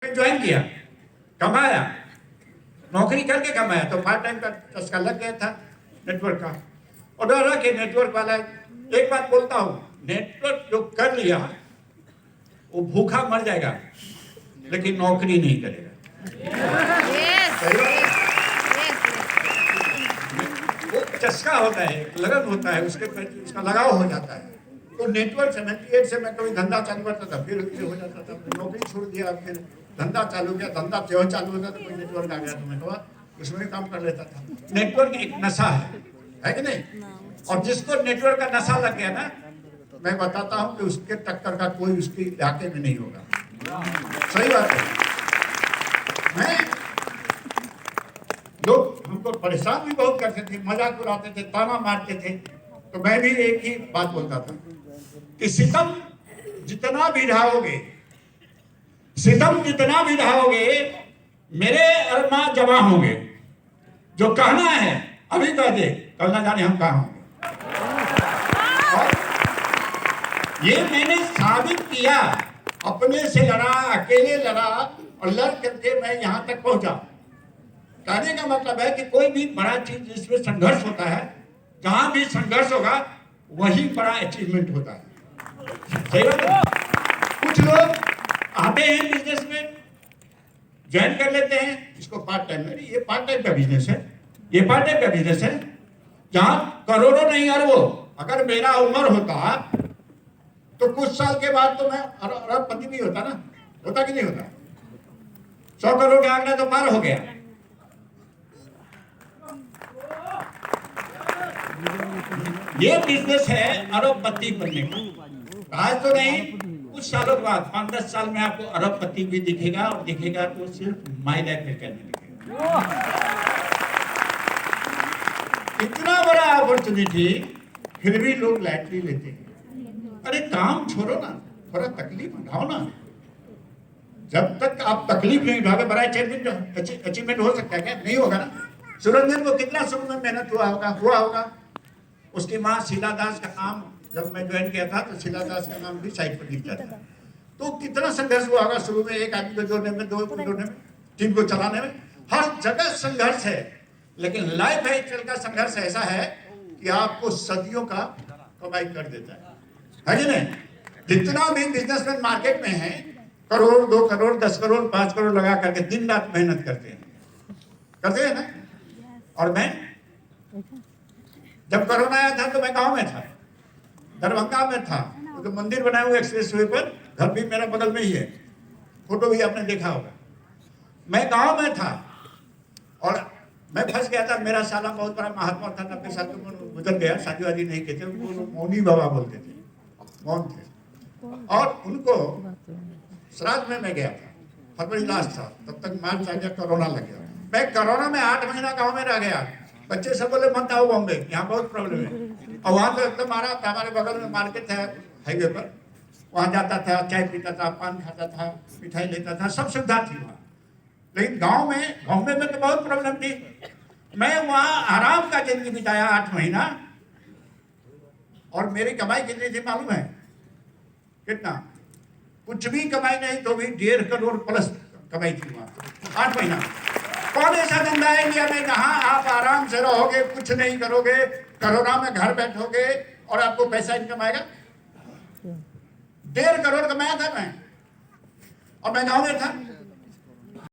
Join किया, कमाया, नौकरी करके कमाया, तो पार्ट टाइम का चस्का लग गया था नेटवर्क का। और डरा कि नेटवर्क वाला, एक बात बोलता हूं, नेटवर्क जो कर लिया वो भूखा मर जाएगा लेकिन नौकरी नहीं करेगा। वो चस्का होता है, लगन होता है, उसका लगाव हो जाता है। तो नेटवर्क 78 से मैं कभी धंधा चालू करता था, फिर हो जाता था, नौकरी छोड़ दिया, फिर धंधा चालू किया, धंधा जो चालू होता तो कोई नेटवर्क आ गया तो मैं उसमें भी काम कर लेता था। नेटवर्क एक नशा है कि नहीं? और जिसको नेटवर्क का नशा लग गया ना, मैं बताता हूं कि उसके टक्कर का कोई उसके इलाके में नहीं होगा। सही बात है। मैं लोग हमको परेशान भी बहुत करते थे, मजाक उड़ाते थे, ताना मारते थे, तो मैं भी एक ही बात बोलता था कि सितम जितना भी ढाओगे, सितम जितना भी ढाओगे, मेरे अरमा जमा होंगे। जो कहना है अभी कह दे, कल ना जाने हम कहाँ होंगे। ये मैंने साबित किया, अपने से लड़ा, अकेले लड़ा, और लड़ करके मैं यहां तक पहुंचा। कहने का मतलब है कि कोई भी बड़ा चीज जिसमें संघर्ष होता है, जहां भी संघर्ष होगा वही बड़ा अचीवमेंट होता है। सही बात है। कुछ लोग आते हैं बिजनेस में, ज्वाइन कर लेते हैं इसको पार्ट टाइम में, ये पार्ट टाइम का बिजनेस है, ये पार्ट टाइम का बिजनेस है, जहां करोड़ों नहीं अरबों। अगर मेरा उम्र होता तो कुछ साल के बाद तो मैं अरबपति भी होता ना, होता कि नहीं होता? 100 करोड़ का आंकड़ा तो पार हो गया। ये बिजनेस है अरबपति बनने का। आज तो नहीं, कुछ सालों के बाद 5-10 साल में आपको अरबपति भी दिखेगा, और दिखेगा तो सिर्फ माई लाइफ में करने दिखेगा। इतना बड़ा अपॉर्चुनिटी, फिर भी लोग लाइटली लेते हैं। अरे काम छोड़ो ना, थोड़ा तकलीफ उठाओ ना। जब तक आप तकलीफ नहीं उठाओगे, बड़ा अचीवमेंट हो सकता है क्या? नहीं होगा ना। सुरंजन को कितना शुरू में मेहनत हुआ होगा। उसकी माँ शीला दास का नाम, जब मैं ज्वाइन किया था तो शीला दास का नाम भी साइट पर लिखा था। तो कितना संघर्ष हुआ होगा शुरू में, एक आदमी को जोड़ने में, 2 को जोड़ने में, टीम को चलाने में, हर जगह संघर्ष है। लेकिन लाइफ स्टाइल का संघर्ष ऐसा है कि आपको सदियों का कमाई कर देता है कि नहीं? जितना भी बिजनेसमैन मार्केट में है, करोड़, 2 करोड़, 10 करोड़, 5 करोड़ लगा करके दिन रात मेहनत करते हैं ना। और मैं जब कोरोना आया था तो मैं गांव में था, दरभंगा में था, तो मंदिर बनाए हुए एक्सप्रेस वे पर, घर भी मेरा बगल में ही है, फोटो भी आपने देखा होगा। मैं गांव में था और मैं फंस गया था। मेरा साला बहुत बड़ा महात्मा था, 90 साल की उम्र गुजर गया, शादी वादी नहीं किए थे, उनको मौनी बाबा बोलते थे, मौन थे। और उनको श्राद्ध में मैं गया था, फरवरी लास्ट था, तब तक मार्च आ गया, कोरोना लग गया। मैं कोरोना में 8 महीना गांव में रह गया। बच्चे सब बोले मत आओ बॉम्बे, यहाँ बहुत प्रॉब्लम है। और वहाँ तो एकदम हमारे बगल में मार्केट है हाईवे पर, वहाँ जाता था, चाय पीता था, पान खाता था, मिठाई लेता था, सब सुविधा थी वहाँ। लेकिन गांव में, बॉम्बे में तो बहुत प्रॉब्लम थी। मैं वहाँ आराम का जिंदगी बिताया 8 महीना, और मेरी कमाई कितनी थी मालूम है? कितना? कुछ भी कमाई नहीं तो भी 1.5 करोड़ प्लस कमाई थी वहाँ 8 महीना। कौन ऐसा धंधा है इंडिया में जहां आप आराम से रहोगे, कुछ नहीं करोगे, कोरोना में घर बैठोगे और आपको पैसा इनकम आएगा? 1.5 करोड़ कमाया था मैं, और मैं गांव में था।